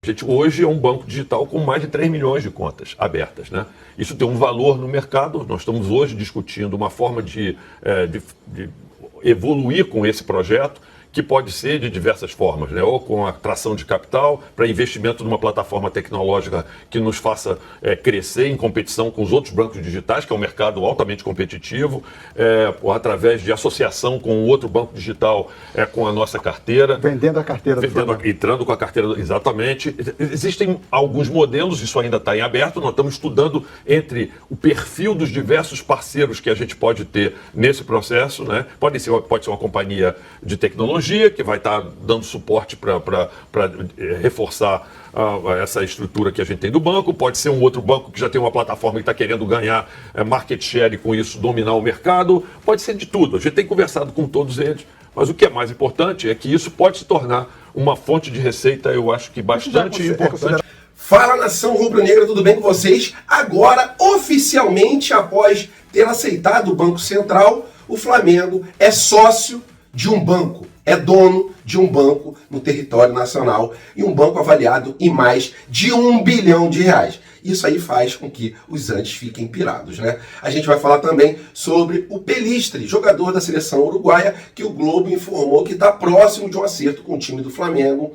A gente hoje é um banco digital com mais de 3 milhões de contas abertas, né? Isso tem um valor no mercado. Nós estamos hoje discutindo uma forma de evoluir com esse projeto, que pode ser de diversas formas, né? Ou com a atração de capital para investimento numa plataforma tecnológica que nos faça crescer em competição com os outros bancos digitais, que é um mercado altamente competitivo, ou através de associação com outro banco digital com a nossa carteira. Vendendo a carteira do Flamengo. Entrando com a carteira, exatamente. Existem alguns modelos, isso ainda está em aberto, nós estamos estudando entre o perfil dos diversos parceiros que a gente pode ter nesse processo, né? Pode ser uma companhia de tecnologia, que vai estar dando suporte para reforçar essa estrutura que a gente tem do banco. Pode ser um outro banco que já tem uma plataforma e está querendo ganhar market share e com isso dominar o mercado. Pode ser de tudo. A gente tem conversado com todos eles. Mas o que é mais importante é que isso pode se tornar uma fonte de receita, eu acho que bastante importante. Fala, nação rubro-negra, tudo bem com vocês? Agora, oficialmente, após ter aceitado o Banco Central, o Flamengo é sócio de um banco. É dono de um banco no território nacional e um banco avaliado em mais de R$1 bilhão. Isso aí faz com que os antes fiquem pirados, né? A gente vai falar também sobre o Pelistri, jogador da seleção uruguaia, que o Globo informou que está próximo de um acerto com o time do Flamengo.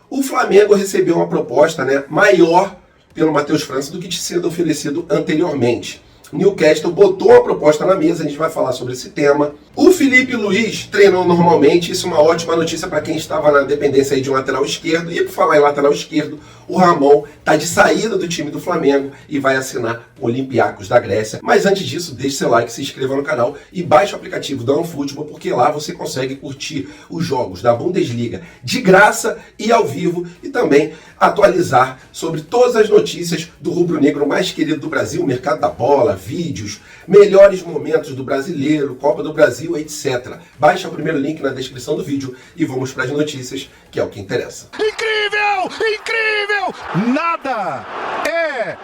O Flamengo recebeu uma proposta, né, maior pelo Matheus França do que tinha sido oferecido anteriormente. Newcastle botou a proposta na mesa, a gente vai falar sobre esse tema. O Felipe Luiz treinou normalmente, isso é uma ótima notícia para quem estava na dependência aí de um lateral esquerdo. E por falar em lateral esquerdo, o Ramon está de saída do time do Flamengo e vai assinar o Olympiacos da Grécia. Mas antes disso, deixe seu like, se inscreva no canal e baixe o aplicativo da OneFootball, porque lá você consegue curtir os jogos da Bundesliga de graça e ao vivo e também atualizar sobre todas as notícias do rubro-negro mais querido do Brasil, o mercado da bola, vídeos, melhores momentos do brasileiro, Copa do Brasil, etc. Baixa o primeiro link na descrição do vídeo e vamos para as notícias, que é o que interessa. Incrível! Incrível! Nada é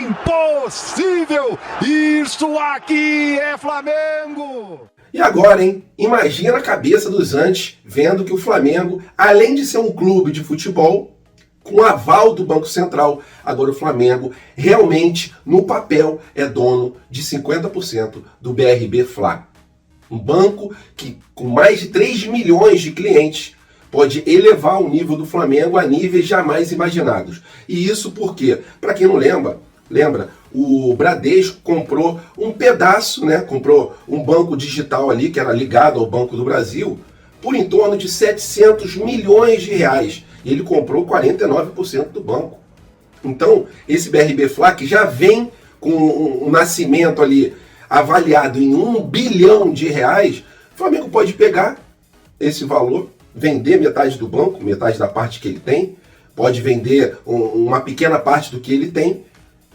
impossível! Isso aqui é Flamengo! E agora, hein? Imagina a cabeça dos antes vendo que o Flamengo, além de ser um clube de futebol, com aval do Banco Central, agora o Flamengo realmente, no papel, é dono de 50% do BRB Fla. Um banco que, com mais de 3 milhões de clientes, pode elevar o nível do Flamengo a níveis jamais imaginados. E isso porque, para quem não lembra, o Bradesco comprou um pedaço, né? Comprou um banco digital ali, que era ligado ao Banco do Brasil, por em torno de 700 milhões de reais. E ele comprou 49% do banco. Então, esse BRB Fla, que já vem com um nascimento ali avaliado em R$1 bilhão, o Flamengo pode pegar esse valor, vender metade do banco, metade da parte que ele tem, pode vender uma pequena parte do que ele tem,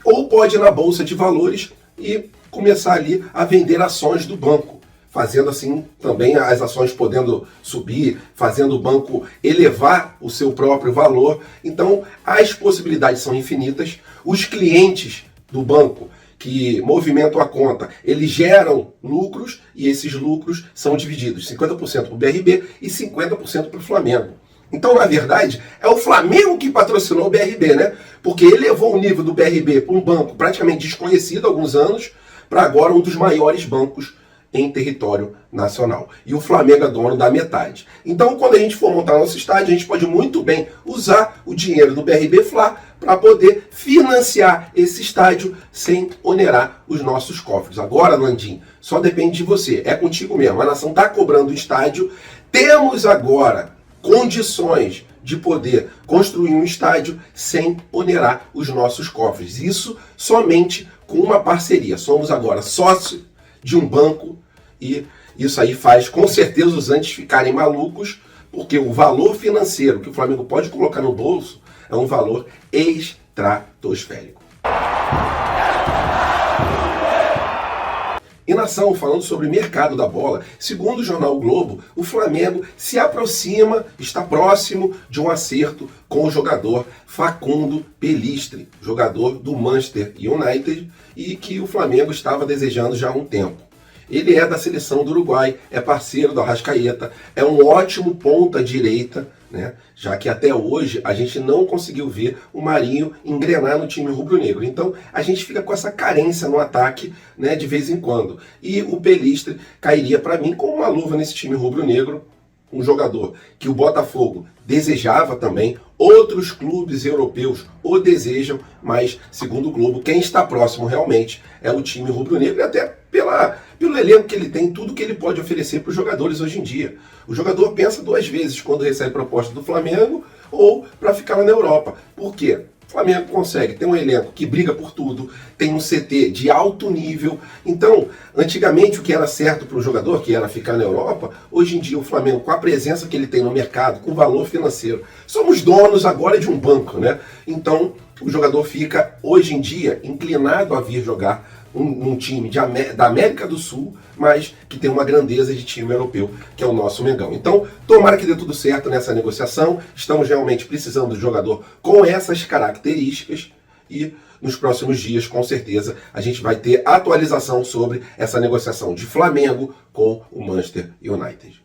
ou pode ir na Bolsa de Valores e começar ali a vender ações do banco, fazendo assim também as ações podendo subir, fazendo o banco elevar o seu próprio valor. Então, as possibilidades são infinitas. Os clientes do banco que movimentam a conta, eles geram lucros e esses lucros são divididos 50% para o BRB e 50% para o Flamengo. Então, na verdade, é o Flamengo que patrocinou o BRB, né? Porque ele levou o nível do BRB para um banco praticamente desconhecido há alguns anos, para agora um dos maiores bancos em território nacional. E o Flamengo é dono da metade. Então, quando a gente for montar nosso estádio, a gente pode muito bem usar o dinheiro do BRB Fla para poder financiar esse estádio sem onerar os nossos cofres. Agora, Landim, só depende de você. É contigo mesmo. A nação está cobrando o estádio. Temos agora condições de poder construir um estádio sem onerar os nossos cofres. Isso somente com uma parceria. Somos agora sócios de um banco e isso aí faz com certeza os antes ficarem malucos, porque o valor financeiro que o Flamengo pode colocar no bolso é um valor estratosférico. E nação, falando sobre o mercado da bola, segundo o jornal o Globo, o Flamengo se aproxima, está próximo de um acerto com o jogador Facundo Pelistri, jogador do Manchester United e que o Flamengo estava desejando já há um tempo. Ele é da seleção do Uruguai, é parceiro do Arrascaeta, é um ótimo ponta-direita, né? Já que até hoje a gente não conseguiu ver o Marinho engrenar no time rubro-negro. Então a gente fica com essa carência no ataque, né, de vez em quando. E o Pelistri cairia para mim como uma luva nesse time rubro-negro, um jogador que o Botafogo desejava também, outros clubes europeus o desejam, mas, segundo o Globo, quem está próximo realmente é o time rubro-negro, e até pelo elenco que ele tem, tudo que ele pode oferecer para os jogadores hoje em dia. O jogador pensa duas vezes quando recebe proposta do Flamengo ou para ficar lá na Europa. Por quê? O Flamengo consegue, tem um elenco que briga por tudo, tem um CT de alto nível. Então, antigamente o que era certo para o jogador, que era ficar na Europa, hoje em dia o Flamengo, com a presença que ele tem no mercado, com o valor financeiro, somos donos agora de um banco, né? Então, o jogador fica, hoje em dia, inclinado a vir jogar um time da América do Sul, mas que tem uma grandeza de time europeu, que é o nosso Mengão. Então, tomara que dê tudo certo nessa negociação. Estamos realmente precisando de jogador com essas características e nos próximos dias, com certeza, a gente vai ter atualização sobre essa negociação de Flamengo com o Manchester United.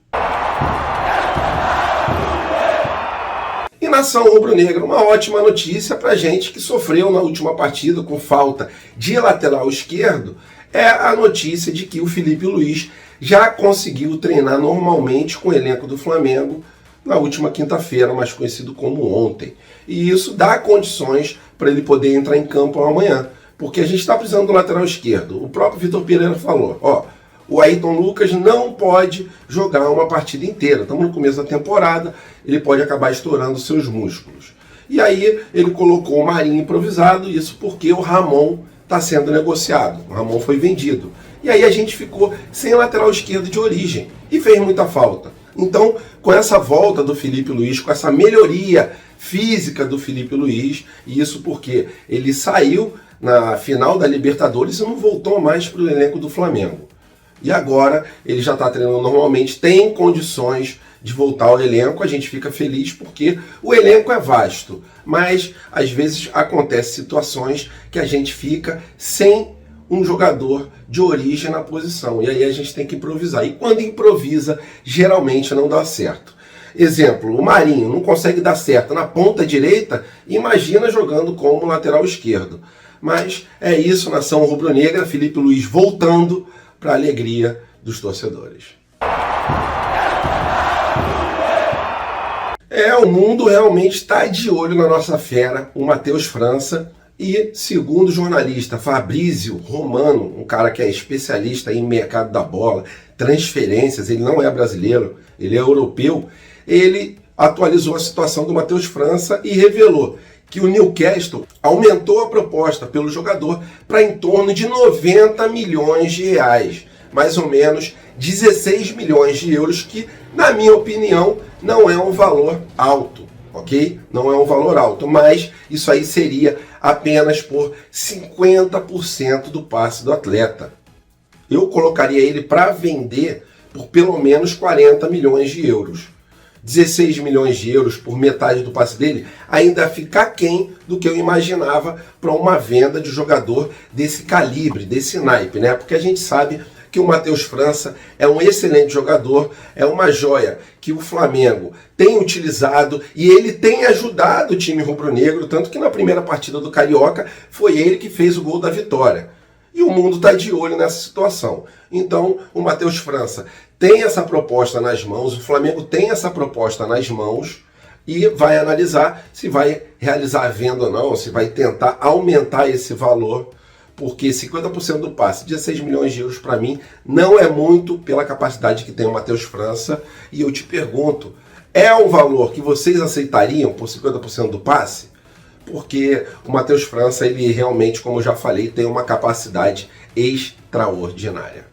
E nação rubro-negra, uma ótima notícia para gente que sofreu na última partida com falta de lateral esquerdo, é a notícia de que o Filipe Luís já conseguiu treinar normalmente com o elenco do Flamengo na última quinta-feira, mais conhecido como ontem. E isso dá condições para ele poder entrar em campo amanhã, porque a gente está precisando do lateral esquerdo. O próprio Vitor Pereira falou, o Ayrton Lucas não pode jogar uma partida inteira. Estamos no começo da temporada, ele pode acabar estourando seus músculos. E aí ele colocou o Marinho improvisado, isso porque o Ramon está sendo negociado. O Ramon foi vendido. E aí a gente ficou sem lateral esquerdo de origem e fez muita falta. Então, com essa volta do Filipe Luís, com essa melhoria física do Filipe Luís, e isso porque ele saiu na final da Libertadores e não voltou mais para o elenco do Flamengo. E agora ele já está treinando normalmente, tem condições de voltar ao elenco. A gente fica feliz porque o elenco é vasto, mas às vezes acontecem situações que a gente fica sem um jogador de origem na posição, e aí a gente tem que improvisar, e quando improvisa geralmente não dá certo. Exemplo, o Marinho não consegue dar certo na ponta direita, imagina jogando como lateral esquerdo. Mas é isso, nação rubro-negra, Filipe Luís voltando para a alegria dos torcedores. O mundo realmente está de olho na nossa fera, o Matheus França, e segundo o jornalista Fabrício Romano, um cara que é especialista em mercado da bola, transferências, ele não é brasileiro, ele é europeu, ele atualizou a situação do Matheus França e revelou que o Newcastle aumentou a proposta pelo jogador para em torno de 90 milhões de reais, mais ou menos 16 milhões de euros, que, na minha opinião, não é um valor alto, ok? Não é um valor alto, mas isso aí seria apenas por 50% do passe do atleta. Eu colocaria ele para vender por pelo menos 40 milhões de euros. 16 milhões de euros por metade do passe dele ainda fica aquém do que eu imaginava para uma venda de jogador desse calibre, desse naipe, né? Porque a gente sabe que o Matheus França é um excelente jogador, é uma joia que o Flamengo tem utilizado e ele tem ajudado o time rubro-negro, tanto que na primeira partida do Carioca foi ele que fez o gol da vitória. E o mundo está de olho nessa situação. Então, o Matheus França tem essa proposta nas mãos, o Flamengo tem essa proposta nas mãos e vai analisar se vai realizar a venda ou não, se vai tentar aumentar esse valor, porque 50% do passe, 16 milhões de euros, para mim, não é muito pela capacidade que tem o Matheus França. E eu te pergunto, é um valor que vocês aceitariam por 50% do passe? Porque o Matheus França, ele realmente, como eu já falei, tem uma capacidade extraordinária.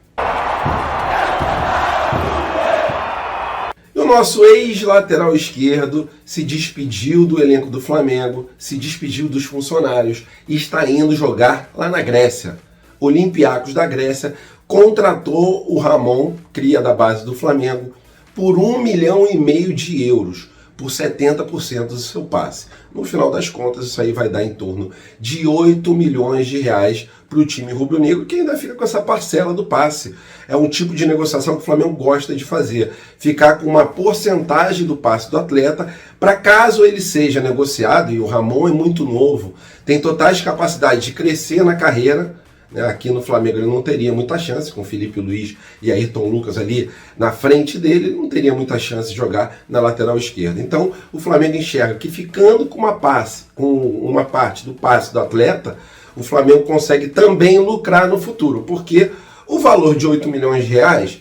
E o nosso ex-lateral esquerdo se despediu do elenco do Flamengo, se despediu dos funcionários e está indo jogar lá na Grécia. O Olympiacos da Grécia contratou o Ramon, cria da base do Flamengo, por 1,5 milhão de euros. por 70% do seu passe. No final das contas, isso aí vai dar em torno de 8 milhões de reais para o time rubro-negro, que ainda fica com essa parcela do passe. É um tipo de negociação que o Flamengo gosta de fazer, ficar com uma porcentagem do passe do atleta, para caso ele seja negociado, e o Ramon é muito novo, tem totais capacidades de crescer na carreira. Aqui no Flamengo ele não teria muita chance, com Felipe Luiz e Ayrton Lucas ali na frente dele, ele não teria muita chance de jogar na lateral esquerda. Então o Flamengo enxerga que ficando com uma parte do passe do atleta, o Flamengo consegue também lucrar no futuro, porque o valor de 8 milhões de reais,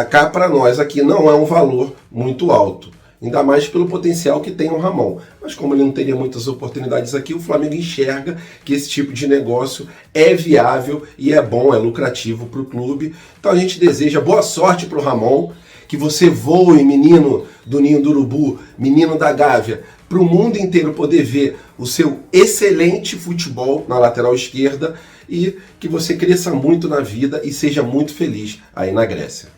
cá para nós aqui, não é um valor muito alto. Ainda mais pelo potencial que tem o Ramon. Mas como ele não teria muitas oportunidades aqui, o Flamengo enxerga que esse tipo de negócio é viável e é bom, é lucrativo para o clube. Então a gente deseja boa sorte para o Ramon, que você voe, menino do Ninho do Urubu, menino da Gávea, para o mundo inteiro poder ver o seu excelente futebol na lateral esquerda e que você cresça muito na vida e seja muito feliz aí na Grécia.